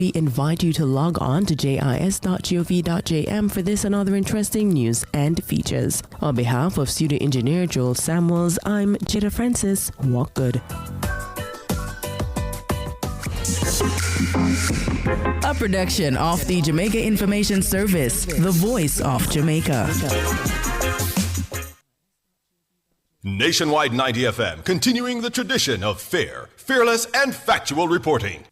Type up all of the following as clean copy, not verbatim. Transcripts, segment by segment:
We invite you to log on to jis.gov.jm for this and other interesting news and features. On behalf of studio engineer Joel Samuels, I'm Jada Francis. Walk good. A production of the Jamaica Information Service, the voice of Jamaica. Nationwide 90 FM, continuing the tradition of fair, fearless, and factual reporting.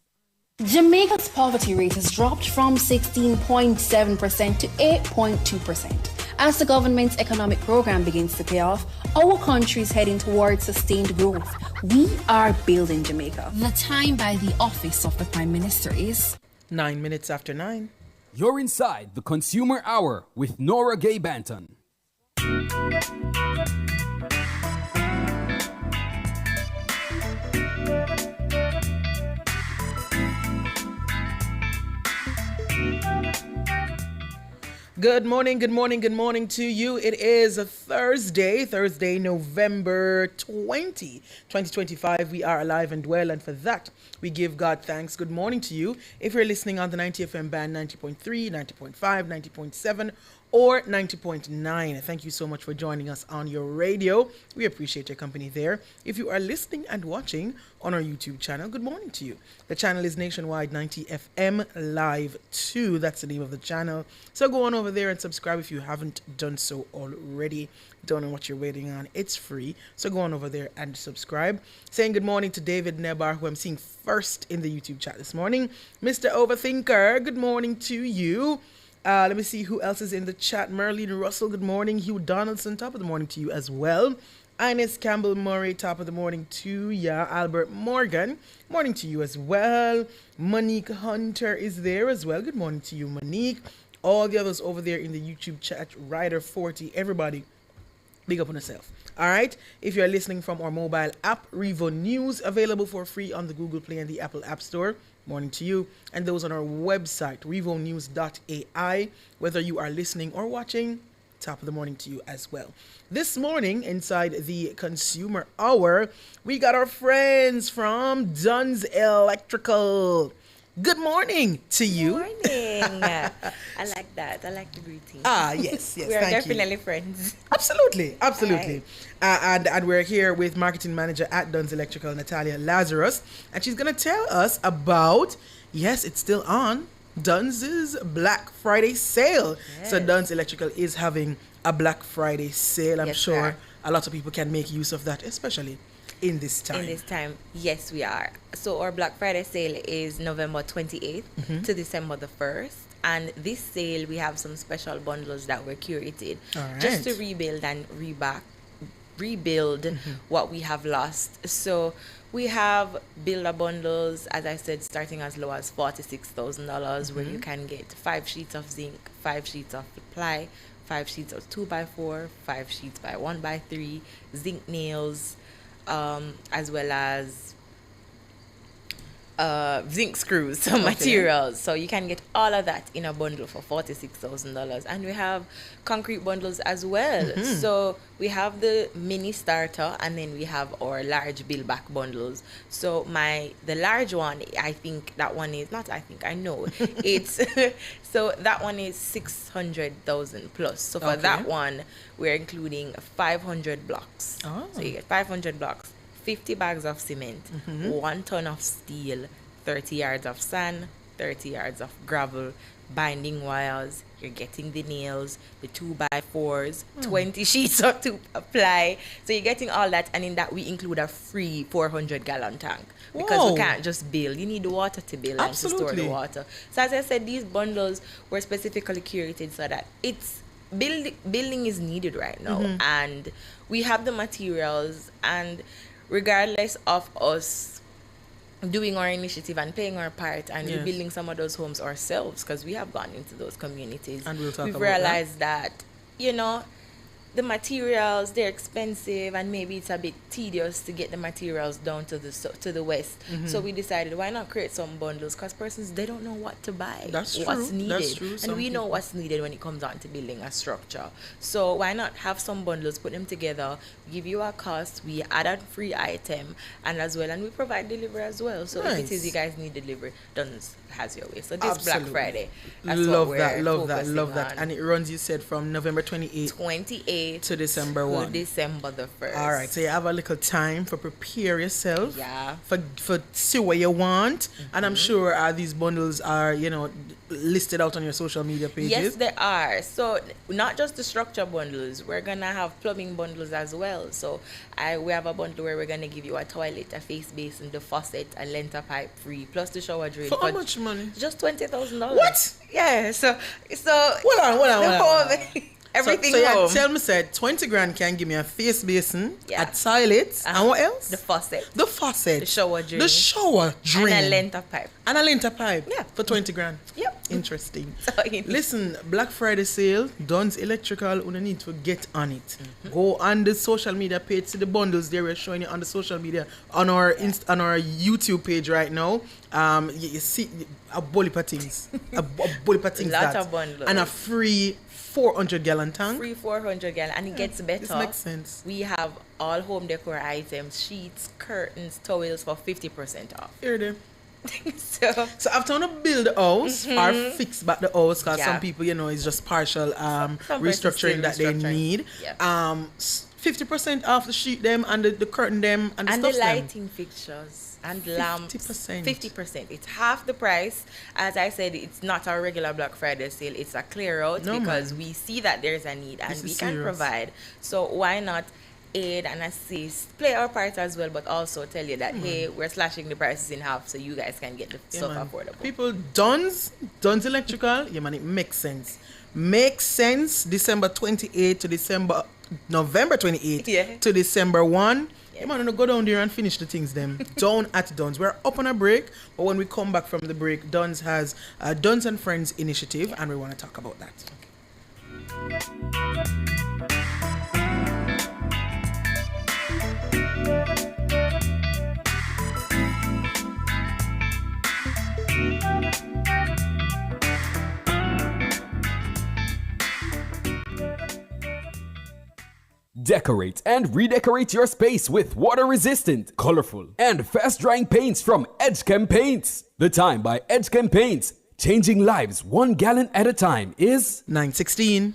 Jamaica's poverty rate has dropped from 16.7% to 8.2%. As the government's economic program begins to pay off, our country is heading towards sustained growth. We are building Jamaica. The time by the office of the Prime Minister is 9 minutes after 9. You're inside the Consumer Hour with Nora Gay Banton. Good morning to you. It is a Thursday, November 20, 2025. We are alive and well, and for that, we give God thanks. Good morning to you. If you're listening on the 90 FM band, 90.3, 90.5, 90.7, or 90.9, thank you so much for joining us on your radio. We appreciate your company there. If you are listening and watching on our YouTube channel, good morning to you. The channel is Nationwide 90 FM Live 2. That's the name of the channel. So go on over there and subscribe if you haven't done so already. Don't know what you're waiting on. It's free. So go on over there and subscribe. Saying good morning to David Nebar, who I'm seeing first in the YouTube chat this morning. Mr. Overthinker, good morning to you. Let me see who else is in the chat. Merlene Russell, good morning. Hugh Donaldson, top of the morning to you as well. Ines Campbell Murray, top of the morning to ya. Albert Morgan, morning to you as well. Monique Hunter is there as well. Good morning to you, Monique. All the others over there in the YouTube chat, Ryder40, everybody, big up on yourself. All right. If you're listening from our mobile app, Revo News, available for free on the Google Play and the Apple App Store. Morning to you. And those on our website, revonews.ai. Whether you are listening or watching, top of the morning to you as well. This morning, inside the Consumer Hour, we got our friends from Dunn's Electrical. Good morning to you. Good morning. I like that. I like the greeting. Yes. We are definitely friends. Absolutely. And we're here with marketing manager at Dunn's Electrical, Natalia Lazarus, and she's going to tell us about, yes, it's still on, Dunn's Black Friday sale. Yes. So Dunn's Electrical is having a Black Friday sale. I'm sure a lot of people can make use of that, especially in this time. Yes, we are. So our Black Friday sale is November 28th to December the 1st. And this sale, we have some special bundles that were curated just to rebuild and rebuild what we have lost. So we have builder bundles, as I said, starting as low as $46,000, where you can get 5 sheets of zinc, 5 sheets of ply, 5 sheets of 2x4, 5 sheets by 1x3, zinc nails, as well as zinc screws, some materials. So you can get all of that in a bundle for $46,000. And we have concrete bundles as well. So we have the mini starter, and then we have our large build back bundles. So the large one, I know it's so that one is 600,000 plus. So for that one, we're including 500 blocks. So you get 500 blocks, 50 bags of cement, 1 ton of steel, 30 yards of sand, 30 yards of gravel, binding wires. You're getting the nails, the 2x4s, 20 sheets of ply. So you're getting all that, and in that we include a free 400-gallon tank, because we can't just build. You need the water to build and to store the water. So as I said, these bundles were specifically curated so that it's building is needed right now, and we have the materials, and regardless of us doing our initiative and playing our part and rebuilding some of those homes ourselves, because we have gone into those communities, and we've realized that the materials, they're expensive, and maybe it's a bit tedious to get the materials down to the west. So we decided, why not create some bundles? Because persons, they don't know what to buy, That's what's true. needed, That's true. and Some we know people- what's needed when it comes down to building a structure. So why not have some bundles, put them together, give you a cost, we add a free item, and as well, and we provide delivery as well. So if it Nice. is you guys need delivery, Duns has your way. So this Absolutely. Black Friday, that's Love what that, we're love that, focusing love that. on. And it runs, you said, from November 28th. 28th To December to 1. December the 1st. All right, so you have a little time for prepare yourself. Yeah. For see what you want, and I'm sure these bundles are listed out on your social media pages. Yes, they are. So not just the structure bundles, we're gonna have plumbing bundles as well. So we have a bundle where we're gonna give you a toilet, a face basin, the faucet, a lenter pipe free, plus the shower drain. For how much money? Just $20,000. What? Yeah. So Hold on. the whole everything So you home. tell me, said 20 grand can give me a face basin, Yeah. a toilet, and what else? The faucet. The faucet, The shower drain. the shower drain, And a lenter pipe. and a lenter pipe. Yeah. For 20 grand. Yep. Interesting. So, you know. Listen, Black Friday sale, Duns Electrical, you need to get on it. Mm-hmm. Go on the social media page, see the bundles there. We're showing you on the social media, on our on our YouTube page right now. You see a bully things, a bully things, Lot that, of bundles. and a free 400 gallon tank. Free 400 gallon, and it gets better. This makes sense. We have all home decor items, sheets, curtains, towels for 50% off. Here they. So So after you build the house or fix back the house, because Yeah. some people, it's just partial Some persons restructuring still that they restructuring. need. Yeah. 50% off the sheet them and the curtain them and the and the stuff them. lighting fixtures and lamps 50%. 50%. It's half the price. As I said, it's not a regular Black Friday sale, it's a clear out No, because man. we see that there's a need and This we is can serious. provide. So why not aid and assist, play our part as well, but also tell you that hey, we're slashing the prices in half so you guys can get the Yeah, stuff man. affordable. People, Duns Electrical, yeah man, it makes sense. Makes sense. November 28th Yeah. to December 1. Yeah. You man, go down there and finish the things them. Down at Duns. We're up on a break, but when we come back from the break, Duns has a Duns and Friends initiative, and we want to talk about that. Decorate and redecorate your space with water-resistant, colorful, and fast-drying paints from Edgechem Paints. The time by Edgechem Paints, changing lives 1 gallon at a time, is 9:16.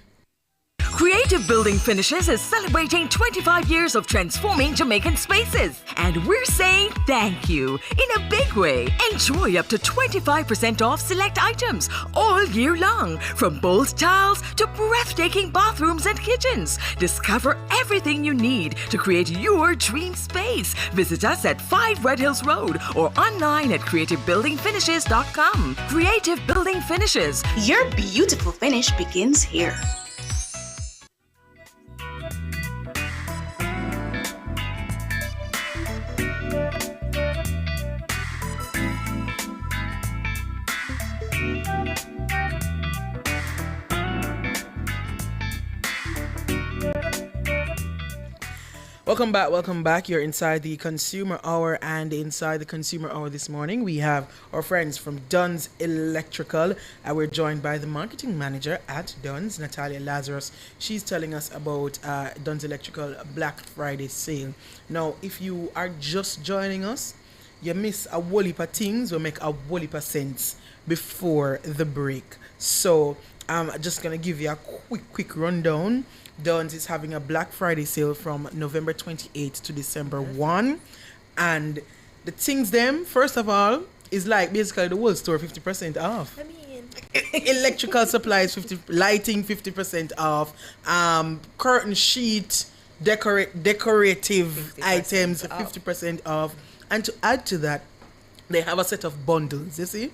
Creative Building Finishes is celebrating 25 years of transforming Jamaican spaces. And we're saying thank you in a big way. Enjoy up to 25% off select items all year long, from bold tiles to breathtaking bathrooms and kitchens. Discover everything you need to create your dream space. Visit us at 5 Red Hills Road or online at creativebuildingfinishes.com. Creative Building Finishes. Your beautiful finish begins here. Welcome back. You're inside the Consumer Hour, and inside the Consumer Hour this morning, we have our friends from Duns Electrical. We're joined by the marketing manager at Duns, Natalia Lazarus. She's telling us about Duns Electrical Black Friday sale. Now, if you are just joining us, you miss a whole heap of things. We'll make a whole heap of sense before the break. So I'm just going to give you a quick rundown. Duns is having a Black Friday sale from November 28th to December 1. And the things them, first of all, is like basically the whole store 50% off. I mean, Electrical supplies, lighting 50% off. Curtain sheet, decorative 50% items off. 50% off. And to add to that, they have a set of bundles, you see?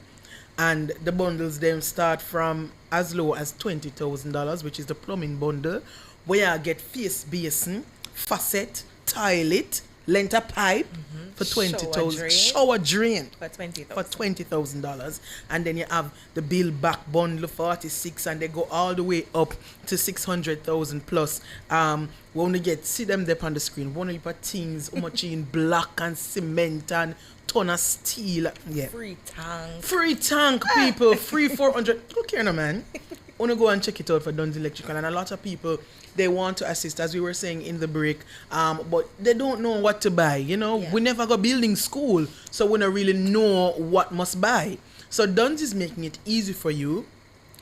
And the bundles then start from as low as $20,000, which is the plumbing bundle, where you get face basin, faucet, toilet, lent a pipe for $20,000. Shower drain for $20,000. For $20,000, and then you have the bill back bundle 46, and they go all the way up to 600,000 plus. We only see them there on the screen. One of the things, how much in block and cement and ton of steel. Yeah. Free tank, people. Free 400. Look here, no man. Wanna go and check it out for Duns Electrical, and a lot of people, they want to assist, as we were saying in the break, but they don't know what to buy. You know, we never go building school, so we don't really know what must buy. So Duns is making it easy for you.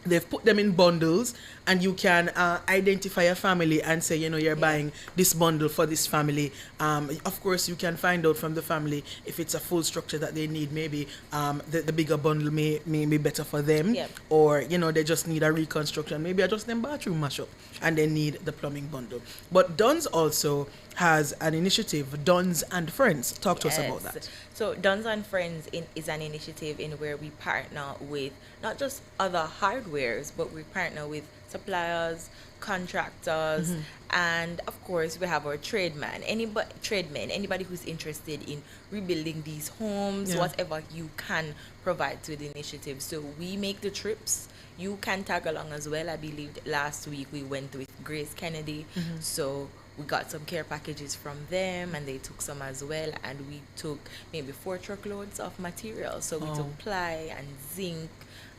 They've put them in bundles, and you can identify a family and say, you know, you're buying this bundle for this family. Of course, you can find out from the family if it's a full structure that they need. Maybe the bigger bundle may be better for them, or, you know, they just need a reconstruction. Maybe just them bathroom mashup, and they need the plumbing bundle. But Duns also has an initiative, Duns and Friends. Talk to us about that. So Duns and Friends is an initiative in where we partner with not just other hardwares, but we partner with suppliers, contractors, and of course we have our tradesmen, anybody who's interested in rebuilding these homes, whatever you can provide to the initiative. So we make the trips. You can tag along as well. I believe last week we went with Grace Kennedy, so we got some care packages from them, and they took some as well, and we took maybe 4 truckloads of material. So we took ply and zinc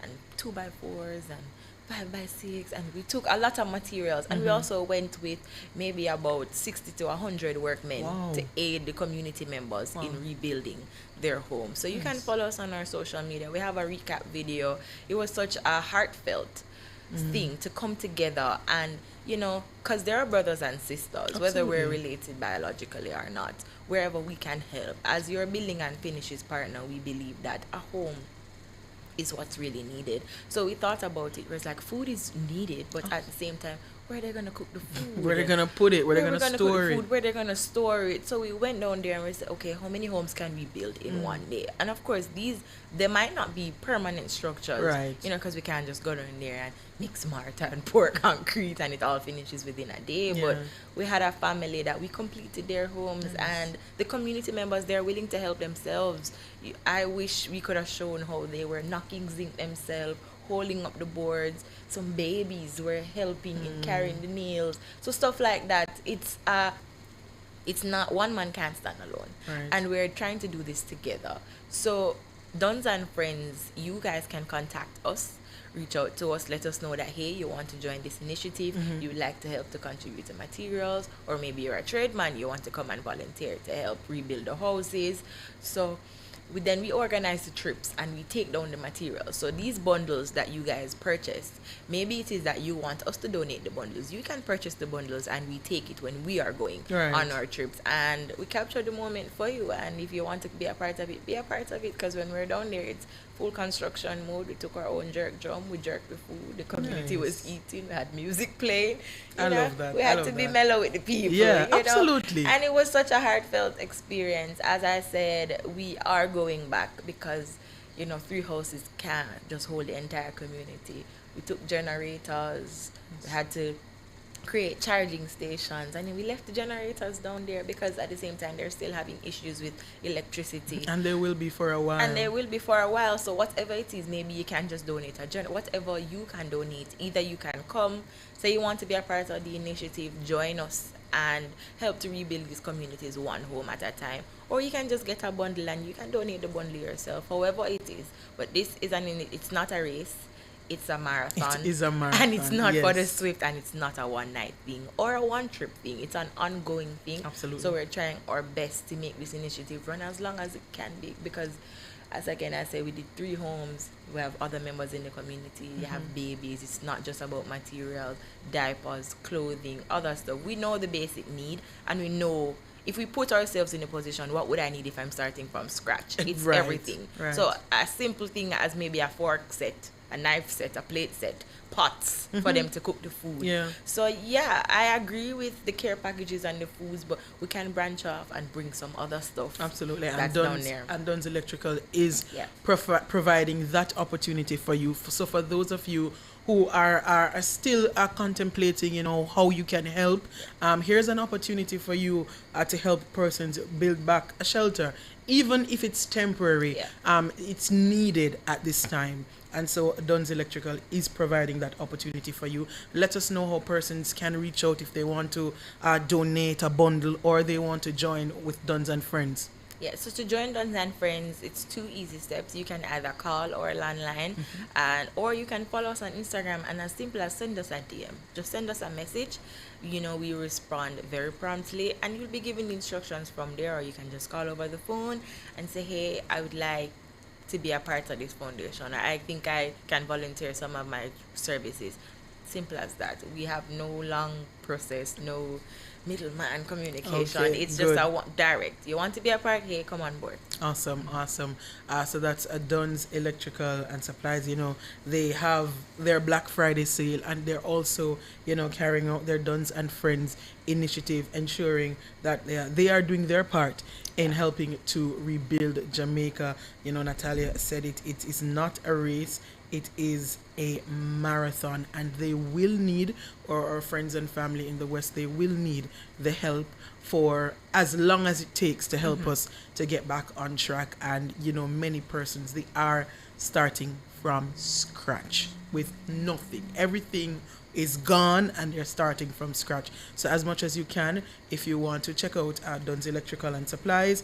and 2x4s and 5x6, and we took a lot of materials, and we also went with maybe about 60 to 100 workmen to aid the community members in rebuilding their homes. So you can follow us on our social media. We have a recap video. It was such a heartfelt thing to come together, and you know, because there are brothers and sisters, whether we're related biologically or not, wherever we can help. As your building and finishes partner, we believe that a home is what's really needed. So we thought about it. It was like, food is needed, but at the same time, where are they going to cook the food? Where are they going to put it? Where are they going to store it? Where are they going to store it? So we went down there and we said, okay, how many homes can we build in one day? And of course, they might not be permanent structures, right? You know, because we can't just go down there and mix mortar and pour concrete and it all finishes within a day. But we had a family that we completed their homes, and the community members, they're willing to help themselves. I wish we could have shown how they were knocking zinc themselves, holding up the boards. Some babies were helping in carrying the nails. So stuff like that. It's not, one man can't stand alone. Right. And we're trying to do this together. So Duns and Friends, you guys can contact us. Reach out to us, let us know that, hey, you want to join this initiative, you would like to help to contribute to materials, or maybe you're a tradesman, you want to come and volunteer to help rebuild the houses. So we organize the trips and we take down the materials. So these bundles that you guys purchased, maybe it is that you want us to donate the bundles. You can purchase the bundles and we take it when we are going on our trips, and we capture the moment for you. And if you want to be a part of it, be a part of it, because when we're down there, it's full construction mode. We took our own jerk drum, we jerked the food, the community was eating, we had music playing. I love that. We had to be mellow with the people. Yeah, you absolutely. know? And it was such a heartfelt experience. As I said, we are going back because, you know, 3 houses can't just hold the entire community. We took generators, we had to create charging stations, and then we left the generators down there because at the same time they're still having issues with electricity, and they will be for a while. So whatever it is, maybe you can just donate whatever you can donate. Either you can come, say you want to be a part of the initiative, join us and help to rebuild these communities one home at a time, or you can just get a bundle and you can donate the bundle yourself, however it is. But this is it's not a race. It's a marathon. It is a marathon. And it's not for the swift, and it's not a one-night thing or a one-trip thing. It's an ongoing thing. Absolutely. So we're trying our best to make this initiative run as long as it can be, because, as again I say, we did 3 homes. We have other members in the community. You have babies. It's not just about materials, diapers, clothing, other stuff. We know the basic need, and we know if we put ourselves in a position, what would I need if I'm starting from scratch? It's everything. Right. So a simple thing as maybe a fork set a knife set, a plate set, pots for them to cook the food. Yeah. So yeah, I agree with the care packages and the foods, but we can branch off and bring some other stuff. Absolutely. That's And down Dunn's, there. and Dunn's Electrical is Yeah. providing that opportunity for you. So for those of you who are still contemplating, how you can help, here's an opportunity for you to help persons build back a shelter. Even if it's temporary, it's needed at this time. And so Dunn's Electrical is providing that opportunity for you. Let us know how persons can reach out if they want to donate a bundle or they want to join with Dunn's and Friends. Yeah, so to join Duns and Friends, it's 2 easy steps. You can either call or landline, or you can follow us on Instagram, and as simple as send us a DM. Just send us a message. We respond very promptly, and you'll be given instructions from there, or you can just call over the phone and say, hey, I would like to be a part of this foundation. I think I can volunteer some of my services. Simple as that. We have no long process, no middleman communication. Okay, it's good. just direct. You want to be a part? Hey, come on board. Awesome. So that's Dunn's Electrical and Supplies. They have their Black Friday sale, and they're also, carrying out their Dunn's and Friends initiative, ensuring that they are doing their part in helping to rebuild Jamaica. Natalia said it is not a race. It is a marathon, and they will need, or our friends and family in the West, they will need the help for as long as it takes to help us to get back on track. And many persons, they are starting from scratch with nothing. Everything is gone and they're starting from scratch. So as much as you can, if you want to check out Dunn's Electrical and Supplies,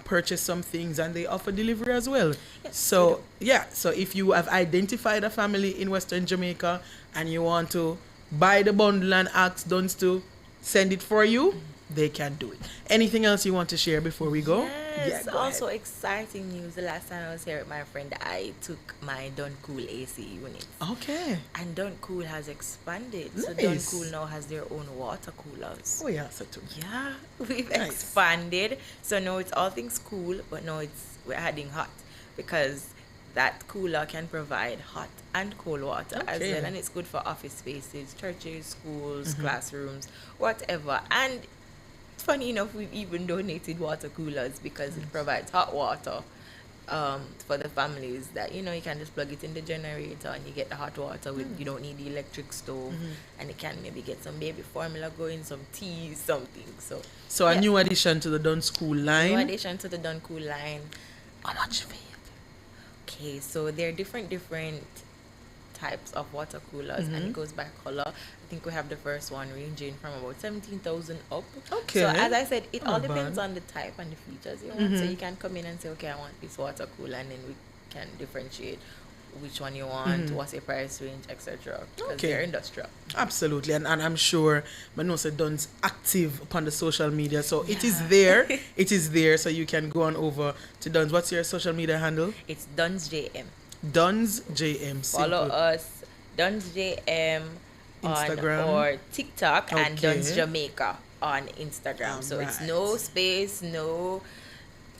purchase some things, and they offer delivery as well. So if you have identified a family in Western Jamaica and you want to buy the bundle and ask Dunn's to send it for you, they can do it. Anything else you want to share before we go? Yes, Go also ahead. exciting news. The last time I was here with my friend, I took my Dun Cool AC unit. Okay. And Dun Cool has expanded. So Nice. Dun Cool now has their own water coolers. Oh yeah, so too. Yeah, we've Nice. expanded. So now it's all things cool, but now we're adding hot, because that cooler can provide hot and cold water as Okay. well, and it's good for office spaces, churches, schools, classrooms, whatever. And funny enough, we've even donated water coolers because it provides hot water for the families that you can just plug it in the generator and you get the hot water with you don't need the electric stove, and you can maybe get some baby formula going, some tea, something. So a new addition to the Dun School line. New addition to the Dun Cool line. How much for it? Okay, so there are different types of water coolers, and it goes by color. I think we have the first one ranging from about 17,000 up. Okay. So as I said, it all Not depends bad. on the type and the features you want. So you can come in and say, okay, I want this water cooler, and then we can differentiate which one you want, what's your price range, etc. Because Okay. they're industrial. Absolutely, and I'm sure Manosa Dunn's active upon the social media, so it is there. It is there, so you can go on over to Dunn's. What's your social media handle? It's Duns JM. Dunn's JM. Follow Simple. us, Duns JM on Instagram. or TikTok, and Okay. Duns Jamaica on Instagram. So it's no space, no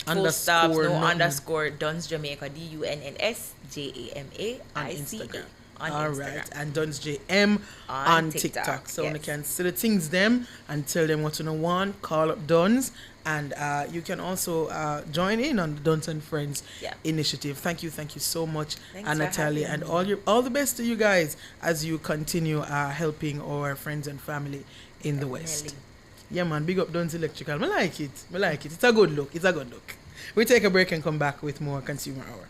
full stops, Underscore, no nothing. underscore. Duns Jamaica, DUNNS JAMA On ICA Instagram. on All Instagram. right, and Dunn's JM On on TikTok, TikTok. So you yes. can see the things them and tell them what you want. Call up Dunn's, and you can also join in on the Dunn's and Friends Yeah. initiative. Thank you so much, Thanks and for Natalia, having and me. all the best to you guys as you continue helping our friends and family in the West. Definitely. Yeah, man, big up Dunn's Electrical. I like it. It's a good look. We take a break and come back with more Consumer Hour.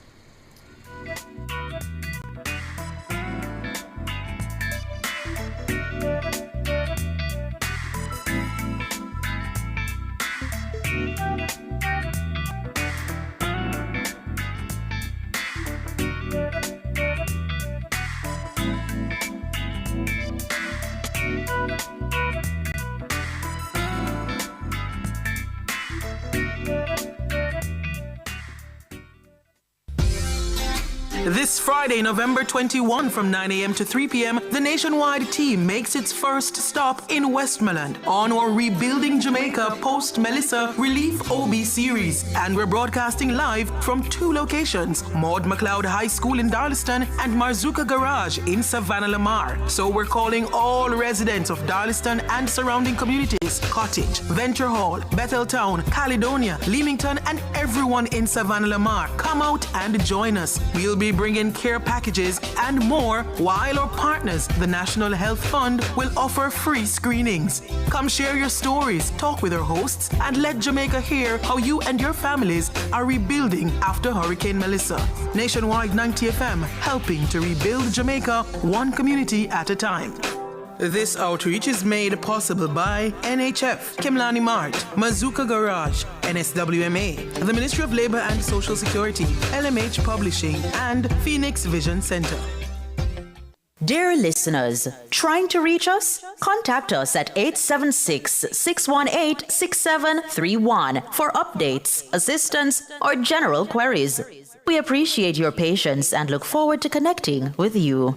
This Friday, November 21 from 9 a.m. to 3 p.m., the nationwide team makes its first stop in Westmoreland on our Rebuilding Jamaica post-Melissa Relief OB series. And we're broadcasting live from 2 locations, Maud McLeod High School in Darlaston and Marzuka Garage in Savannah Lamar. So we're calling all residents of Darlaston and surrounding communities, Cottage, Venture Hall, Betheltown, Caledonia, Leamington, and everyone in Savannah Lamar. Come out and join us. We'll be bringing care packages and more, while our partners, the National Health Fund, will offer free screenings. Come share your stories, talk with our hosts, and let Jamaica hear how you and your families are rebuilding after Hurricane Melissa. Nationwide 90 FM, helping to rebuild Jamaica one community at a time. This outreach is made possible by NHF, Kimlani Mart, Mazuka Garage, NSWMA, the Ministry of Labor and Social Security, LMH Publishing, and Phoenix Vision Center. Dear listeners, trying to reach us? Contact us at 876-618-6731 for updates, assistance, or general queries. We appreciate your patience and look forward to connecting with you.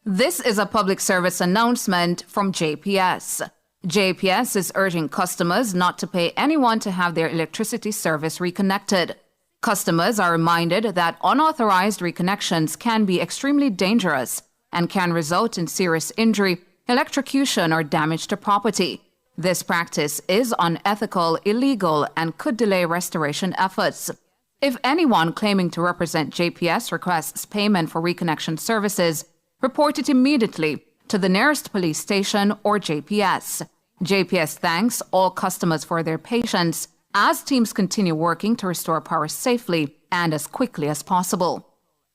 This is a public service announcement from JPS. JPS is urging customers not to pay anyone to have their electricity service reconnected. Customers are reminded that unauthorized reconnections can be extremely dangerous and can result in serious injury, electrocution, or damage to property. This practice is unethical, illegal, and could delay restoration efforts. If anyone claiming to represent JPS requests payment for reconnection services, report it immediately to the nearest police station or JPS. JPS thanks all customers for their patience as teams continue working to restore power safely and as quickly as possible.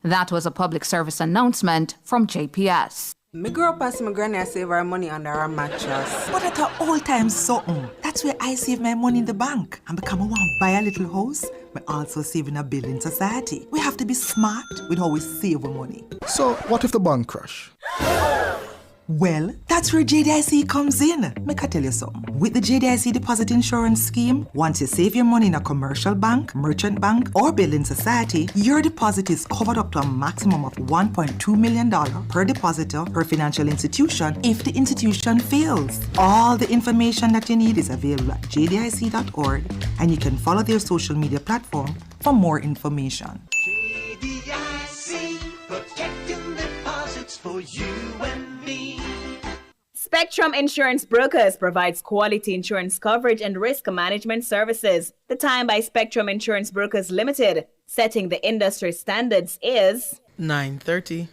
That was a public service announcement from JPS. Me grew up as my granny save her money under her mattress. But at an old time something. That's where I save my money in the bank. And become I want to buy a little house, but also save in a building society. We have to be smart with how we save our money. So what if the bank crash? Well, that's where JDIC comes in. Make I tell you something. With the JDIC Deposit Insurance Scheme, once you save your money in a commercial bank, merchant bank, or building society, your deposit is covered up to a maximum of $1.2 million per depositor per financial institution if the institution fails. All the information that you need is available at jdic.org, and you can follow their social media platform for more information. JDIC, protecting deposits for you and me. Spectrum Insurance Brokers provides quality insurance coverage and risk management services. The time by Spectrum Insurance Brokers Limited, setting the industry standards, is 9:30.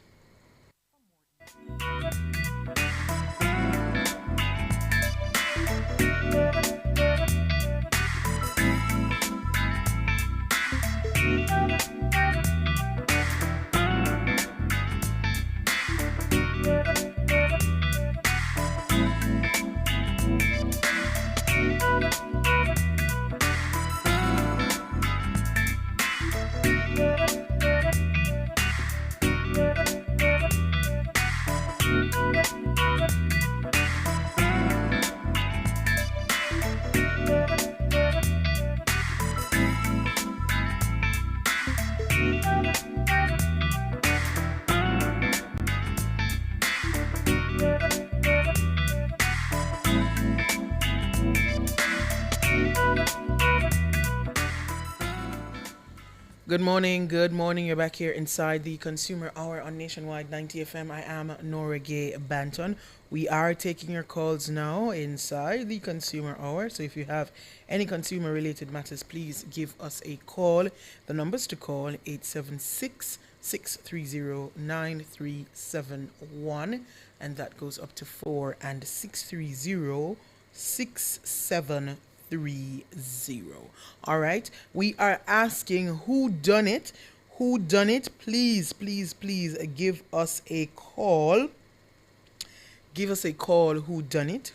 Good morning. You're back here inside the Consumer Hour on Nationwide 90 FM. I am Nora Gay Banton. We are taking your calls now inside the Consumer Hour. So if you have any consumer-related matters, please give us a call. The numbers to call, 876-630-9371. And that goes up to 4, and 630-6730. All right, we are asking who done it. Please give us a call. Give us a call. Who done it?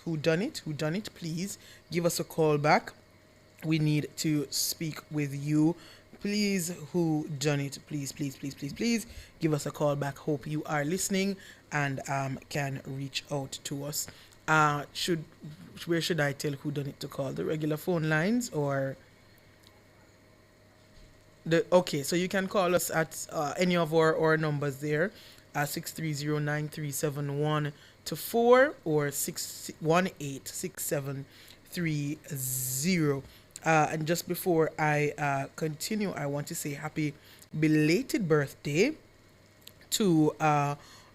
Please give us a call back. We need to speak with you. Please, who done it? Please give us a call back. Hope you are listening and can reach out to us. Where should I tell who done it to call? The regular phone lines or Okay, so you can call us at any of our numbers there, 630-9371 to 4 or 618-6730. And just before I continue, I want to say happy belated birthday to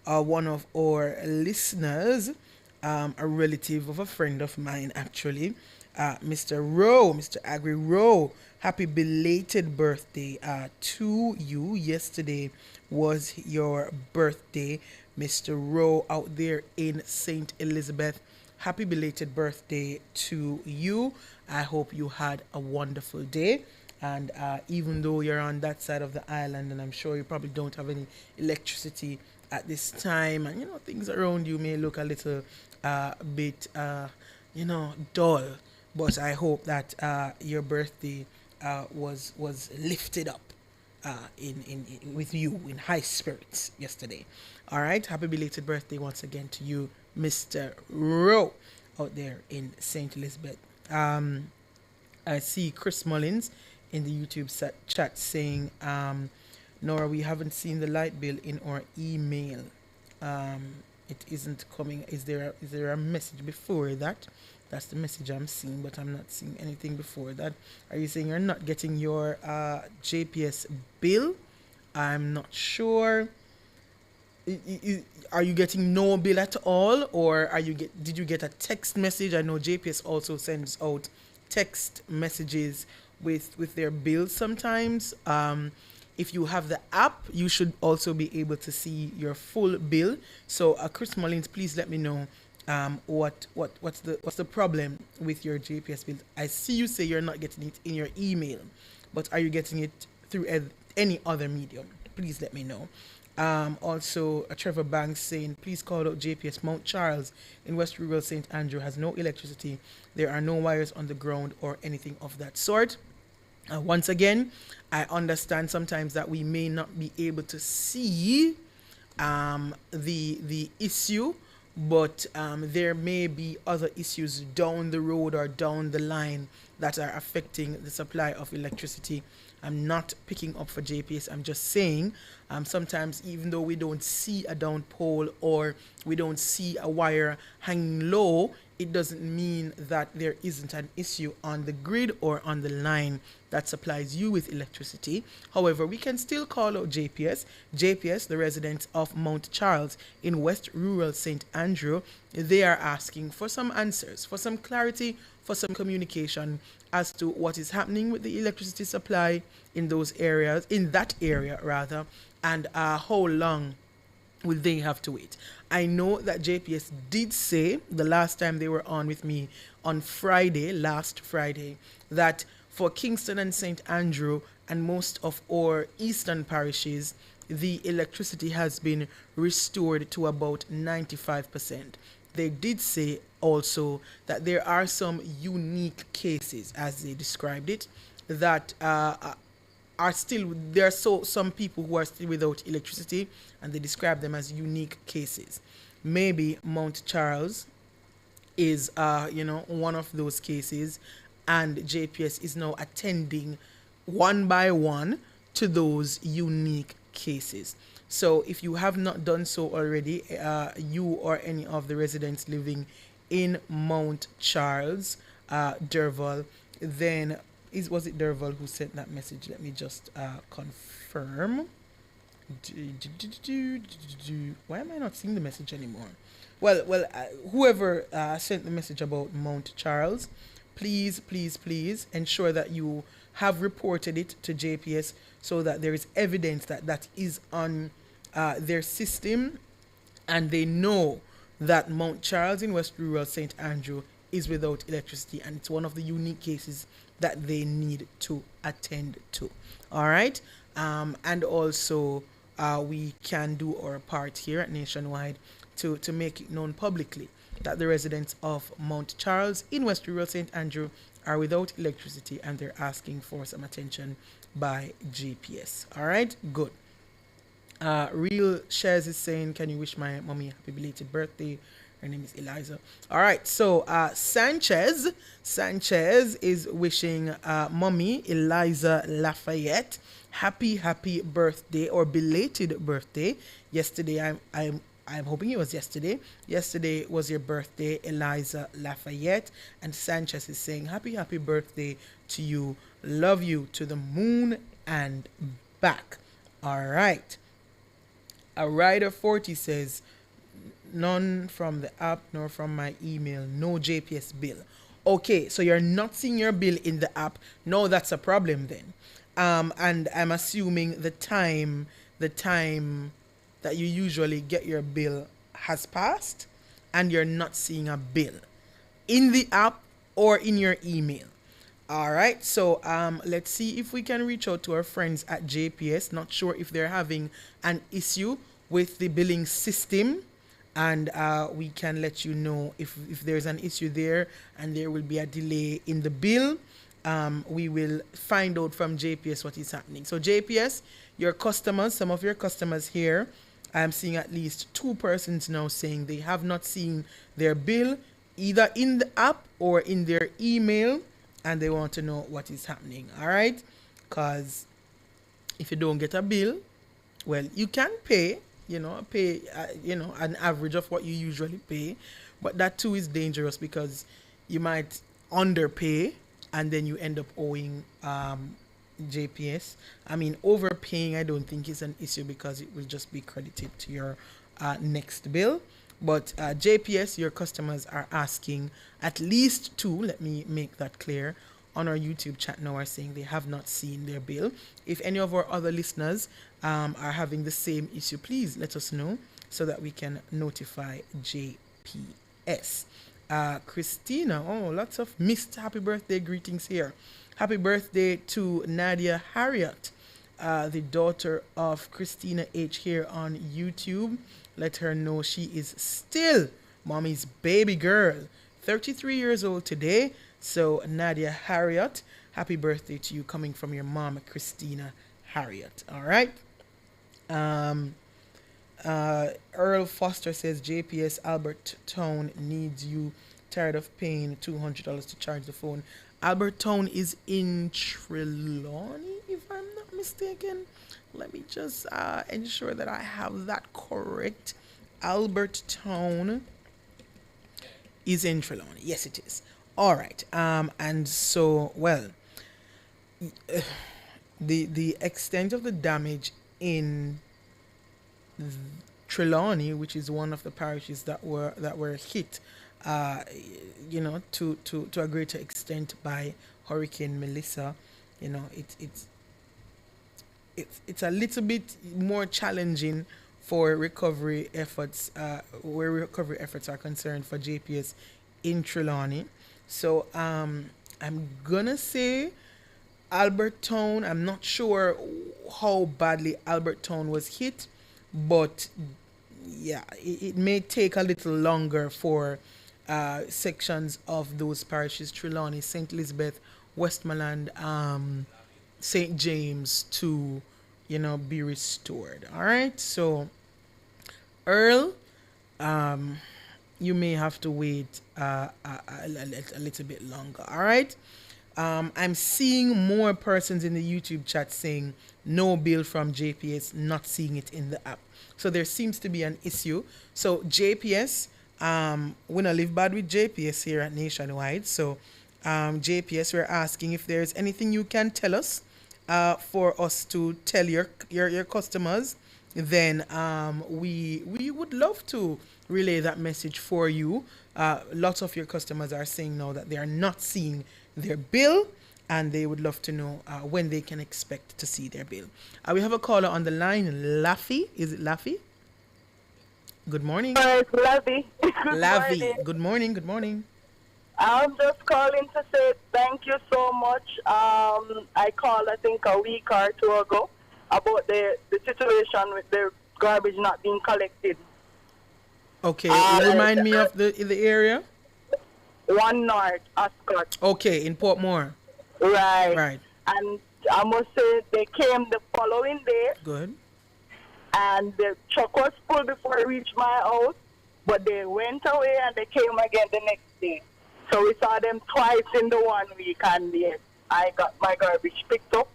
one of our listeners, a relative of a friend of mine, actually, Mr. Rowe, Mr. Agri Rowe. Happy belated birthday to you. Yesterday was your birthday, Mr. Rowe, out there in St. Elizabeth. Happy belated birthday to you. I hope you had a wonderful day. And even though you're on that side of the island, and I'm sure you probably don't have any electricity at this time, and things around you may look a little bit dull, but I hope that your birthday was lifted up in with you in high spirits yesterday. All right, happy belated birthday once again to you, Mr. Rowe, out there in St. Elizabeth. I see Chris Mullins in the YouTube chat saying, Nora, we haven't seen the light bill in our email. It isn't coming. Is there a message before that? That's the message I'm seeing, but I'm not seeing anything before that. Are you saying you're not getting your JPS bill? I'm not sure. Are you getting no bill at all, or did you get a text message? I know JPS also sends out text messages with their bills sometimes. If you have the app, you should also be able to see your full bill. So Chris Mullins, please let me know what's the problem with your JPS bill. I see you say you're not getting it in your email, but are you getting it through any other medium? Please let me know. Also, Trevor Banks saying, please call out JPS. Mount Charles in West Rural St. Andrew has no electricity. There are no wires on the ground or anything of that sort. Once again, I understand sometimes that we may not be able to see the issue, but there may be other issues down the road or down the line that are affecting the supply of electricity. I'm not picking up for JPS. I'm just saying sometimes even though we don't see a down pole or we don't see a wire hanging low, it doesn't mean that there isn't an issue on the grid or on the line that supplies you with electricity. However, we can still call out JPS. JPS, the residents of Mount Charles in West Rural St. Andrew, they are asking for some answers, for some clarity, for some communication as to what is happening with the electricity supply in those areas, in that area rather, and how long will they have to wait. I know that JPS did say the last time they were on with me on last Friday, that for Kingston and St. Andrew and most of our eastern parishes, the electricity has been restored to about 95%. They did say also that there are some unique cases, as they described it, that some people who are still without electricity, and they describe them as unique cases. Maybe Mount Charles is one of those cases, and JPS is now attending one by one to those unique cases. So if you have not done so already, you or any of the residents living in Mount Charles, Derval, then was it Derval who sent that message? Let me just confirm. Why am I not seeing the message anymore? Well, whoever sent the message about Mount Charles, please ensure that you have reported it to JPS so that there is evidence that is on their system, and they know that Mount Charles in West Rural St. Andrew is without electricity, and it's one of the unique cases that they need to attend to. All right, and also we can do our part here at Nationwide to make it known publicly that the residents of Mount Charles in West Rural St. Andrew are without electricity, and they're asking for some attention by GPS. All right, good. Real Shares is saying, can you wish my mommy happy belated birthday? Her name is Eliza. All right, so Sanchez is wishing mommy Eliza Lafayette happy birthday or belated birthday. Yesterday, I'm hoping it was yesterday. Yesterday was your birthday, Eliza Lafayette. And Sanchez is saying, happy birthday to you. Love you to the moon and back. All right. A Rider 40 says, none from the app nor from my email. No JPS bill. Okay, so you're not seeing your bill in the app. No, that's a problem then. And I'm assuming the time that you usually get your bill has passed and you're not seeing a bill in the app or in your email. All right, so let's see if we can reach out to our friends at JPS. Not sure if they're having an issue with the billing system, and we can let you know if there's an issue there and there will be a delay in the bill. We will find out from JPS what is happening. So JPS, your customers, some of your customers here, I'm seeing at least 2 persons now saying they have not seen their bill either in the app or in their email, and they want to know what is happening. All right, because if you don't get a bill, well, you can pay an average of what you usually pay, but that too is dangerous because you might underpay and then you end up owing JPS. I mean, overpaying I don't think is an issue because it will just be credited to your next bill. But JPS, your customers are asking at least 2, let me make that clear, on our YouTube chat now are saying they have not seen their bill. If any of our other listeners are having the same issue, please let us know so that we can notify JPS. Christina, lots of missed happy birthday greetings here. Happy birthday to Nadia Harriet, the daughter of Christina H here on YouTube. Let her know she is still mommy's baby girl. 33 years old today. So Nadia Harriet, happy birthday to you, coming from your mom, Christina Harriet. All right. Earl Foster says JPS Albert Town needs you. Tired of paying $200 to charge the phone. Albert Town is in Trelawney, if I'm not mistaken. Let me just ensure that I have that correct. Albert Town is in Trelawney. Yes, it is. All right. And so, well, the extent of the damage in Trelawney, which is one of the parishes that were hit, to a greater extent by Hurricane Melissa, it's a little bit more challenging for recovery efforts, where recovery efforts are concerned for JPS in Trelawney. So I'm gonna say Albert Town. I'm not sure how badly Albert Town was hit, but yeah, it may take a little longer for sections of those parishes, Trelawney, St. Elizabeth, Westmoreland, St. James, to be restored. All right, so Earl, you may have to wait a little bit longer. All right. I'm seeing more persons in the YouTube chat saying no bill from JPS, not seeing it in the app. So there seems to be an issue. So JPS, we don't live bad with JPS here at Nationwide. So JPS, we're asking if there's anything you can tell us for us to tell your customers. Then we would love to relay that message for you. Lots of your customers are saying now that they are not seeing their bill, and they would love to know when they can expect to see their bill. We have a caller on the line, Laffy. Is it Laffy? Good morning. It's Laffy. Laffy. Good morning. Good morning. I'm just calling to say thank you so much. I called, I think, a week or 2 ago about the situation with the garbage not being collected. Okay, remind me of the area. 1 North, Ascot. Okay, in Portmore. Right. Right. And I must say they came the following day. Good. And the truck was full before it reached my house, but they went away and they came again the next day. So we saw them twice in the 1 week, and yes, I got my garbage picked up.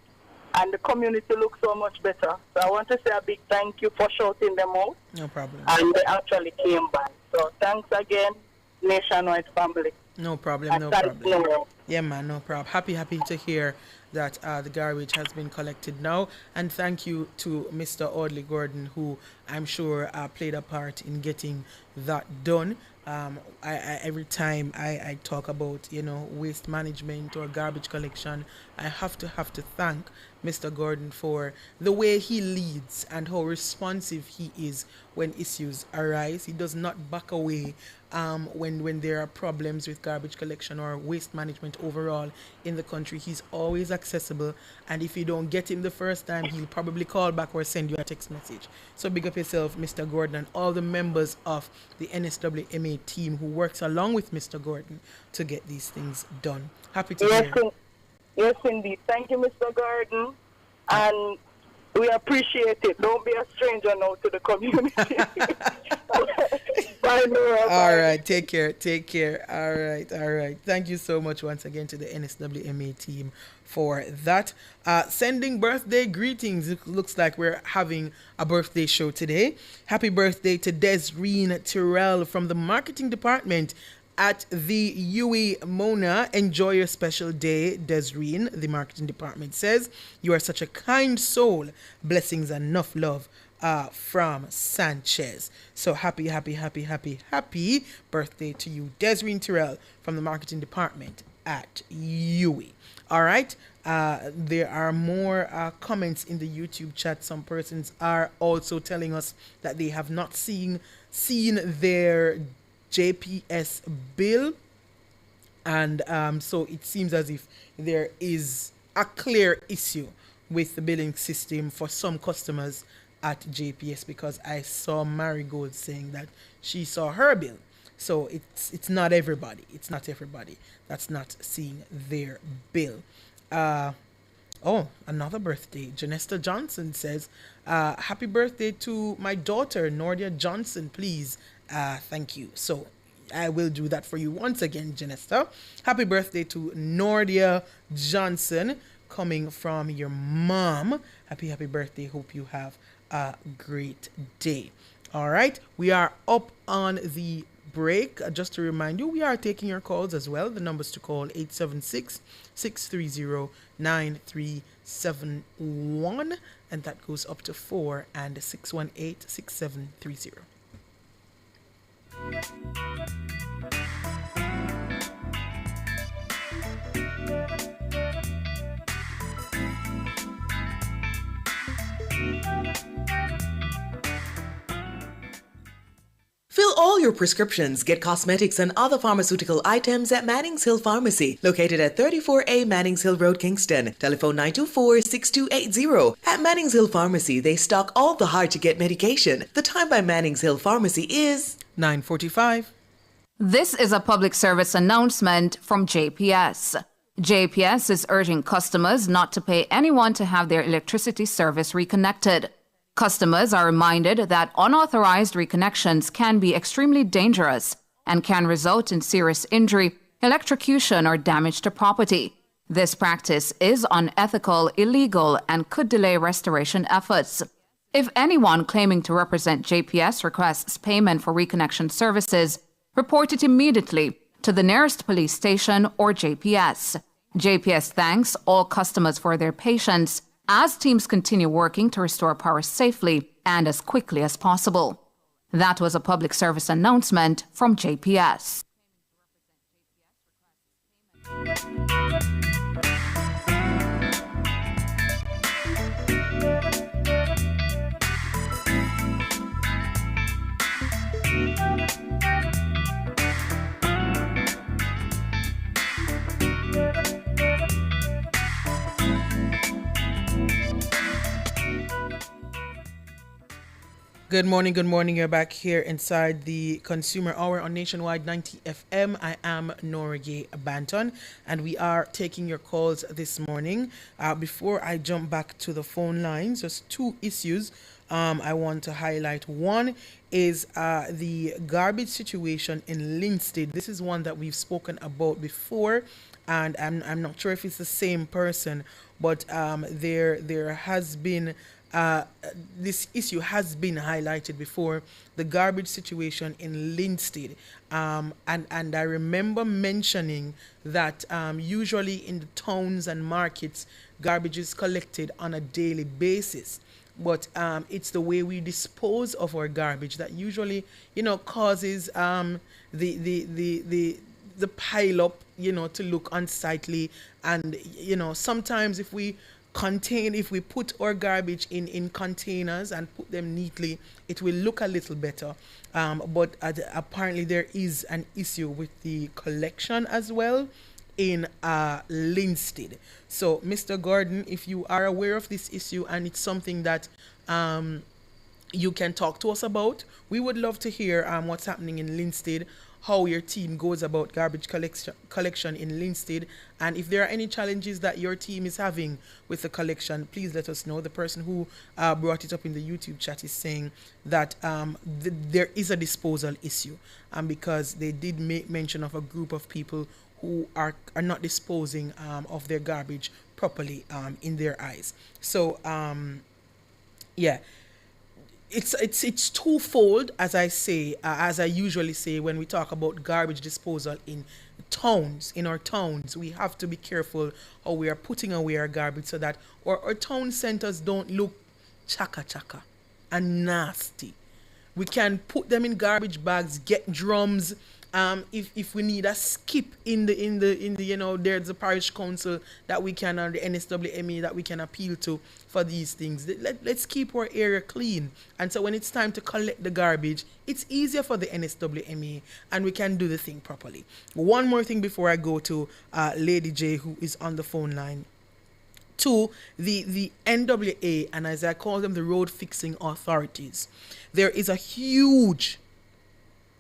and the community looks so much better. So I want to say a big thank you for shouting them out. No problem. And they actually came by. So thanks again, Nationwide family. No problem, no thanks, problem. Noel. Yeah, man, no problem. Happy to hear that the garbage has been collected now. And thank you to Mr. Audley Gordon, who I'm sure played a part in getting that done. Every time I talk about, waste management or garbage collection, I have to thank Mr. Gordon for the way he leads and how responsive he is when issues arise. He does not back away when there are problems with garbage collection or waste management overall in the country. He's always accessible, and if you don't get him the first time, he'll probably call back or send you a text message. So big up yourself, Mr. Gordon, and all the members of the NSWMA team who works along with Mr. Gordon to get these things done. Happy to hear. Yes, indeed. Thank you, Mr. Gordon. And we appreciate it. Don't be a stranger now to the community. Bye, Nora. All right, take care. All right. Thank you so much once again to the NSWMA team for that. Sending birthday greetings. It looks like we're having a birthday show today. Happy birthday to Desreen Tyrrell from the marketing department at the UE Mona. Enjoy your special day, Desreen. The marketing department says you are such a kind soul. Blessings and enough love from Sanchez. So happy birthday to you, Desreen Tyrrell from the marketing department at UE. All right. There are more comments in the YouTube chat. Some persons are also telling us that they have not seen their JPS bill, and so it seems as if there is a clear issue with the billing system for some customers at JPS, because I saw Marigold saying that she saw her bill. So it's not everybody. It's not everybody that's not seeing their bill. Another birthday. Janesta Johnson says, happy birthday to my daughter, Nordia Johnson, please. Thank you. So I will do that for you once again, Janesta. Happy birthday to Nordia Johnson, coming from your mom. Happy birthday. Hope you have a great day. All right. We are up on the break. Just to remind you, we are taking your calls as well. The numbers to call 876-630-9371, and that goes up to 4 and 618-6730. Fill all your prescriptions, get cosmetics and other pharmaceutical items at Mannings Hill Pharmacy, located at 34A Mannings Hill Road, Kingston. Telephone 924-6280. At Mannings Hill Pharmacy, they stock all the hard-to-get medication. The time by Mannings Hill Pharmacy is 9:45. This is a public service announcement from JPS. JPS is urging customers not to pay anyone to have their electricity service reconnected. Customers are reminded that unauthorized reconnections can be extremely dangerous and can result in serious injury, electrocution, or damage to property. This practice is unethical, illegal, and could delay restoration efforts. If anyone claiming to represent JPS requests payment for reconnection services, report it immediately to the nearest police station or JPS. JPS thanks all customers for their patience as teams continue working to restore power safely and as quickly as possible. That was a public service announcement from JPS. Good morning. You're back here inside the Consumer Hour on Nationwide 90 FM. I am Norige Banton, and we are taking your calls this morning. Before I jump back to the phone lines, just two issues I want to highlight. One is the garbage situation in Linstead. This is one that we've spoken about before, and I'm not sure if it's the same person, but there has been this issue has been highlighted before, the garbage situation in Linstead, and I remember mentioning that usually in the towns and markets, garbage is collected on a daily basis. But it's the way we dispose of our garbage that usually, causes the pile up, to look unsightly. And, sometimes if we put our garbage in containers and put them neatly, it will look a little better. But apparently there is an issue with the collection as well in Linstead. So, Mr. Gordon, if you are aware of this issue and it's something that you can talk to us about, we would love to hear what's happening in Linstead, how your team goes about garbage collection in Linstead, and if there are any challenges that your team is having with the collection, please let us know. The person who brought it up in the YouTube chat is saying that there is a disposal issue, because they did make mention of a group of people who are not disposing of their garbage properly in their eyes. So, yeah. It's twofold, as I say, as I usually say when we talk about garbage disposal in towns. In our towns, we have to be careful how we are putting away our garbage so that our town centers don't look chaka and nasty. We can put them in garbage bags, get drums. If we need a skip in the there's a parish council that we can, or the NSWME that we can appeal to for these things. Let's keep our area clean. And so when it's time to collect the garbage, it's easier for the NSWME and we can do the thing properly. One more thing before I go to Lady J, who is on the phone line. To the NWA, and as I call them, the road fixing authorities. There is a huge,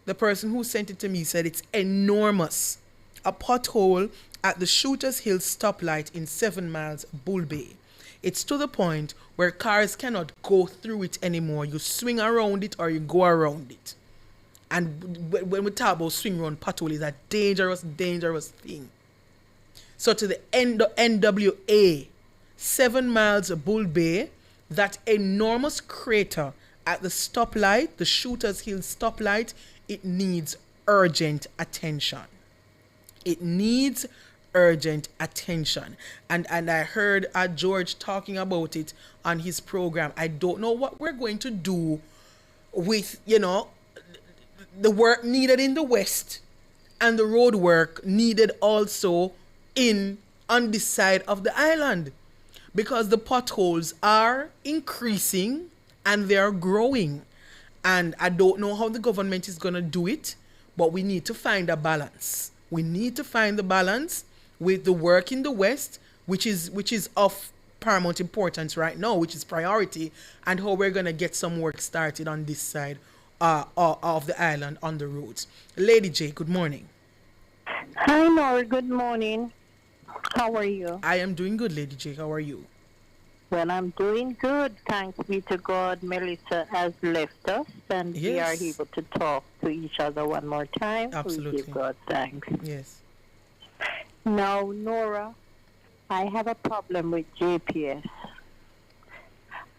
the person who sent it to me said it's enormous, a pothole at the Shooters Hill stoplight in 7 Miles, Bull Bay. It's to the point where cars cannot go through it anymore. You swing around it or you go around it. And when we talk about swing around pothole, it's a dangerous thing. So to the NWA, 7 Miles, Bull Bay, that enormous crater at the stoplight, the Shooters Hill stoplight, it needs urgent attention. It needs urgent attention. And I heard George talking about it on his program. I don't know what we're going to do with, the work needed in the west and the road work needed also on this side of the island, because the potholes are increasing and they are growing. And I don't know how the government is going to do it, but we need to find a balance. We need to find the balance with the work in the West, which is of paramount importance right now, which is priority, and how we're going to get some work started on this side of the island on the roads. Lady J, good morning. Hi, Nora. Good morning. How are you? I am doing good, Lady J. How are you? Well, I'm doing good. Thanks be to God. Melissa has left us, and we are able to talk to each other one more time. Absolutely. We give God thanks. Yes. Now, Nora, I have a problem with JPS.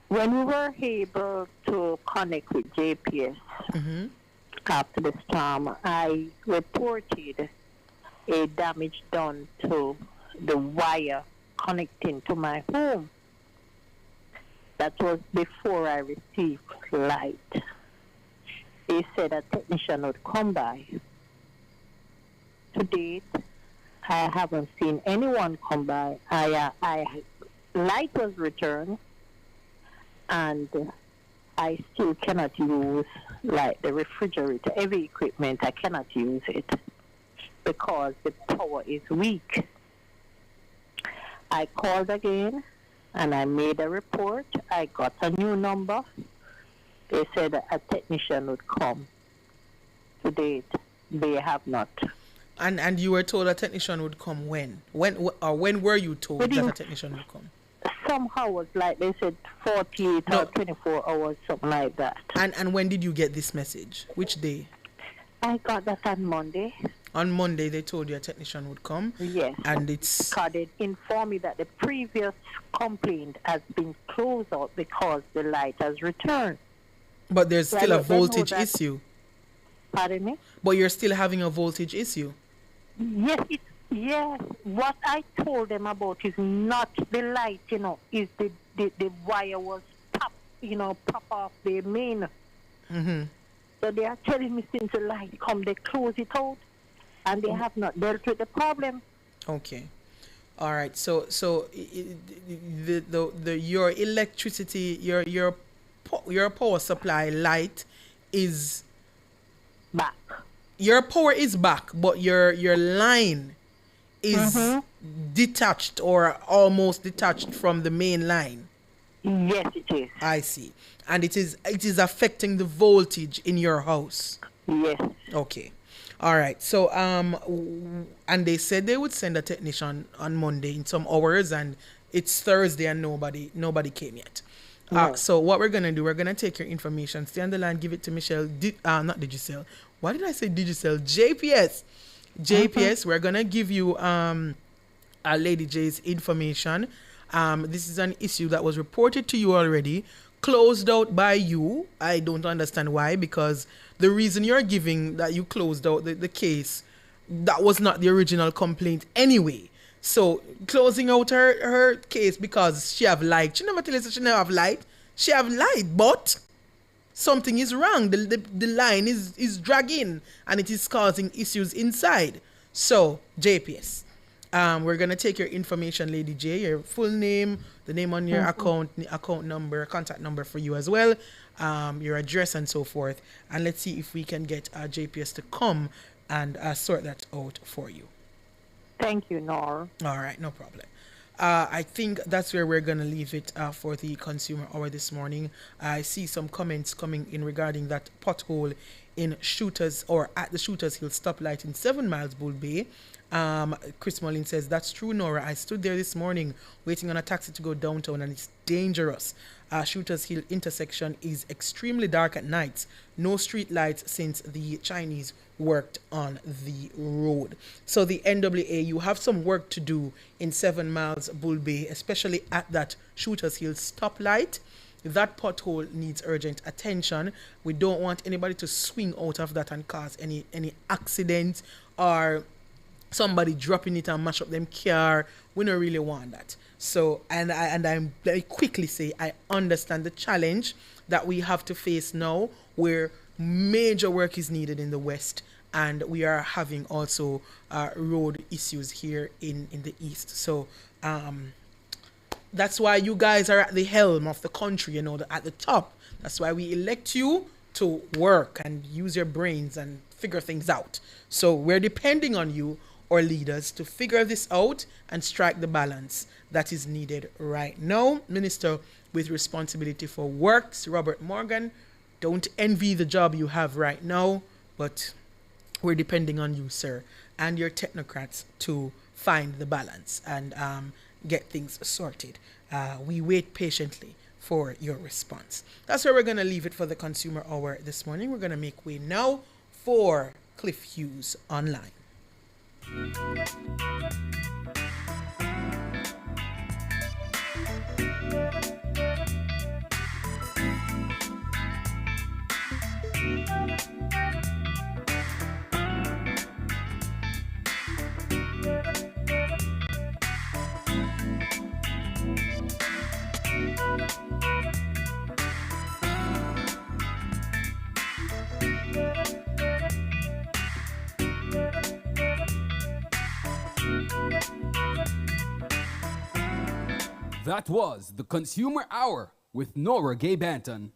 When we were able to connect with JPS after the storm, I reported a damage done to the wire connecting to my home. That was before I received light. They said a technician would come by. To date, I haven't seen anyone come by. Light was returned, and I still cannot use like the refrigerator, heavy equipment. I cannot use it because the power is weak. I called again and I made a report. I got a new number. They said a technician would come. To date, they have not. And you were told a technician would come when? When were you told that a technician would come? Somehow it was like they said 48 or 24 hours, something like that. And when did you get this message? Which day? I got that on Monday. On Monday, they told you a technician would come. Yes. And it's... Because they informed me that the previous complaint has been closed out because the light has returned. But there's still a voltage issue. Pardon me? But you're still having a voltage issue. Yes. What I told them about is not the light, is the wire was pop off the main. Mm-hmm. So they are telling me since the light come, they close it out, and they have not dealt with the problem. Okay. All right. So your electricity, your power supply light is back. Your power is back, but your line is detached or almost detached from the main line. Yes, it is. I see. And it is affecting the voltage in your house. Yes. Okay. All right. So and they said they would send a technician on Monday in some hours, and it's Thursday and nobody came yet. No. So what we're gonna do, we're gonna take your information, stay on the line, give it to Michelle. Not Digicel. Why did I say Digicel? JPS. We're gonna give you Lady J's information. This is an issue that was reported to you already, closed out by you. I don't understand why, because the reason you're giving that you closed out the case, that was not the original complaint anyway. So closing out her case because she have light. She never tell us she never have light. She have light, but something is wrong. The line is dragging and it is causing issues inside. So JPS. We're gonna take your information, Lady J, your full name, the name on your account number, contact number for you as well, your address and so forth, and let's see if we can get JPS to come and sort that out for you. Thank you, Nora. All right, no problem. I think that's where we're gonna leave it for the Consumer Hour this morning. I see some comments coming in regarding that pothole in Shooters or at the Shooters Hill stoplight in 7 Miles Bull Bay. Chris Mullin says, that's true, Nora. I stood there this morning waiting on a taxi to go downtown and it's dangerous. Shooters Hill intersection is extremely dark at night. No street lights since the Chinese worked on the road. So the NWA, you have some work to do in 7 Miles Bull Bay, especially at that Shooters Hill stoplight. That pothole needs urgent attention. We don't want anybody to swing out of that and cause any accident or somebody dropping it and mash up them car. We don't really want that. So, and I'm very quickly say, I understand the challenge that we have to face now, where major work is needed in the West, and we are having also road issues here in the East. So, that's why you guys are at the helm of the country, at the top. That's why we elect you to work and use your brains and figure things out. So we're depending on you, our leaders, to figure this out and strike the balance that is needed right now. Minister with responsibility for works, Robert Morgan, don't envy the job you have right now, but we're depending on you, sir, and your technocrats to find the balance and get things sorted. We wait patiently for your response. That's where we're going to leave it for the Consumer Hour this morning. We're going to make way now for Cliff Hughes Online. That was the Consumer Hour with Nora Gay Banton.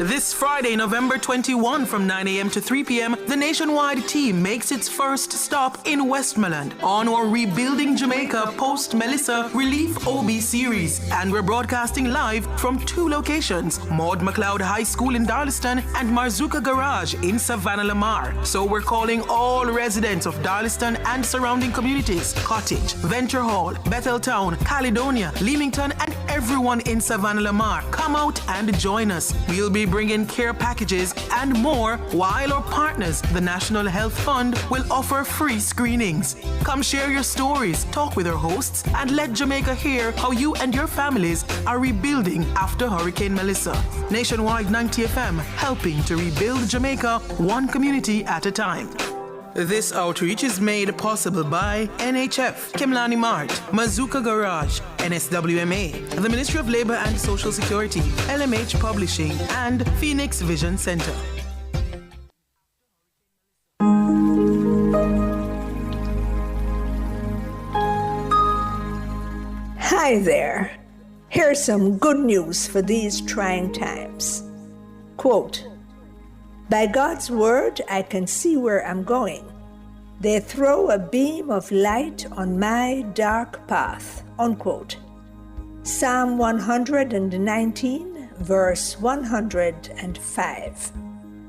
This Friday, November 21, from 9 a.m. to 3 p.m., the nationwide team makes its first stop in Westmoreland on our Rebuilding Jamaica post-Melissa Relief OB series. And we're broadcasting live from 2 locations, Maud McLeod High School in Darlaston and Marzuka Garage in Savannah Lamar. So we're calling all residents of Darlaston and surrounding communities, Cottage, Venture Hall, Betheltown, Caledonia, Leamington, and Everyone in Savannah Lamar, come out and join us. We'll be bringing care packages and more, while our partners, the National Health Fund, will offer free screenings. Come share your stories, talk with our hosts, and let Jamaica hear how you and your families are rebuilding after Hurricane Melissa. Nationwide 90 FM, helping to rebuild Jamaica one community at a time. This outreach is made possible by NHF, Kimlani Mart, Mazuka Garage, NSWMA, the Ministry of Labor and Social Security, LMH Publishing, and Phoenix Vision Center. Hi there. Here's some good news for these trying times. Quote, "By God's word, I can see where I'm going. They throw a beam of light on my dark path." Unquote. Psalm 119, verse 105.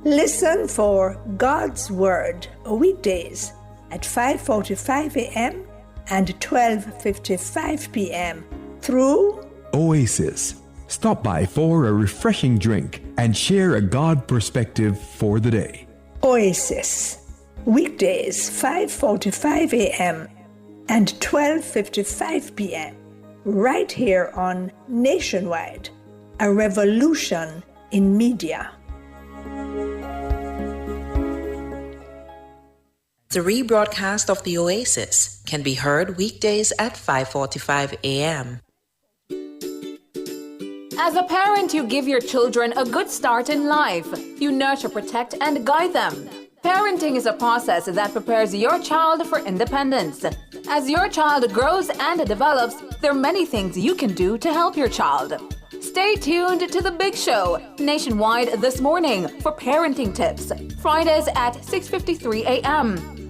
Listen for God's Word weekdays at 5:45 a.m. and 12:55 p.m. through Oasis. Stop by for a refreshing drink and share a God perspective for the day. Oasis. Weekdays 5:45 a.m. and 12:55 p.m. right here on Nationwide, a revolution in media. The rebroadcast of the Oasis can be heard weekdays at 5:45 a.m. As a parent, you give your children a good start in life. You nurture, protect, and guide them. Parenting is a process that prepares your child for independence. As your child grows and develops, there are many things you can do to help your child. Stay tuned to The Big Show, Nationwide This Morning, for parenting tips. Fridays at 6:53 a.m.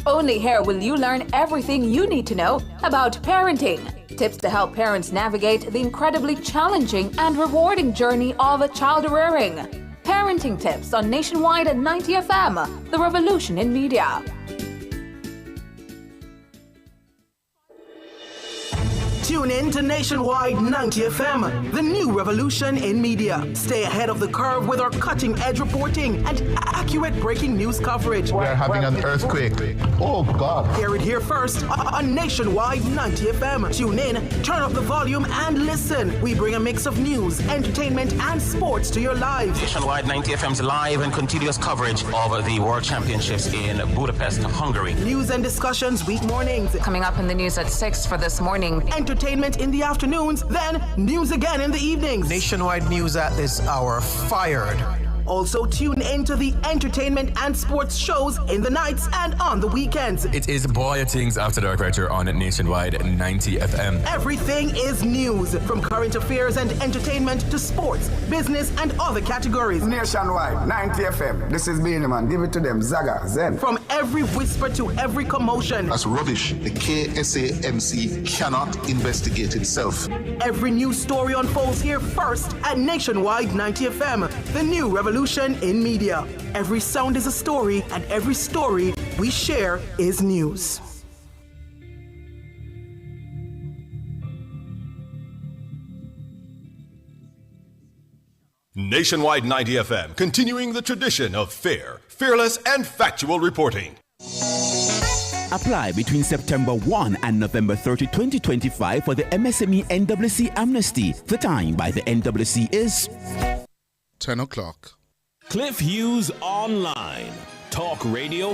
Only here will you learn everything you need to know about parenting. Tips to help parents navigate the incredibly challenging and rewarding journey of child rearing. Parenting tips on Nationwide at 90 FM, the revolution in media. Tune in to Nationwide 90 FM, the new revolution in media. Stay ahead of the curve with our cutting-edge reporting and accurate breaking news coverage. We are having an earthquake. Oh, God. Hear it here first on Nationwide 90 FM. Tune in, turn up the volume, and listen. We bring a mix of news, entertainment, and sports to your lives. Nationwide 90 FM's live and continuous coverage of the World Championships in Budapest, Hungary. News and discussions week mornings. Coming up in the news at 6 for this morning. Entertainment in the afternoons, then news again in the evenings. Nationwide news at this hour, fired. Also tune in to the entertainment and sports shows in the nights and on the weekends. It is Boy Things After Dark right here on Nationwide 90 FM. Everything is news, from current affairs and entertainment to sports, business, and other categories. Nationwide 90 FM. This is Beanie Man. Give it to them. Zaga, Zen. From every whisper to every commotion. That's rubbish. The KSAMC cannot investigate itself. Every news story unfolds here first at Nationwide 90 FM, the new revolution in media. Every sound is a story, and every story we share is news. Nationwide 90 FM, continuing the tradition of fair, fearless, and factual reporting. Apply between September 1 and November 30, 2025 for the MSME NWC amnesty. The time by the NWC is 10 o'clock. Cliff Hughes Online. Talk radio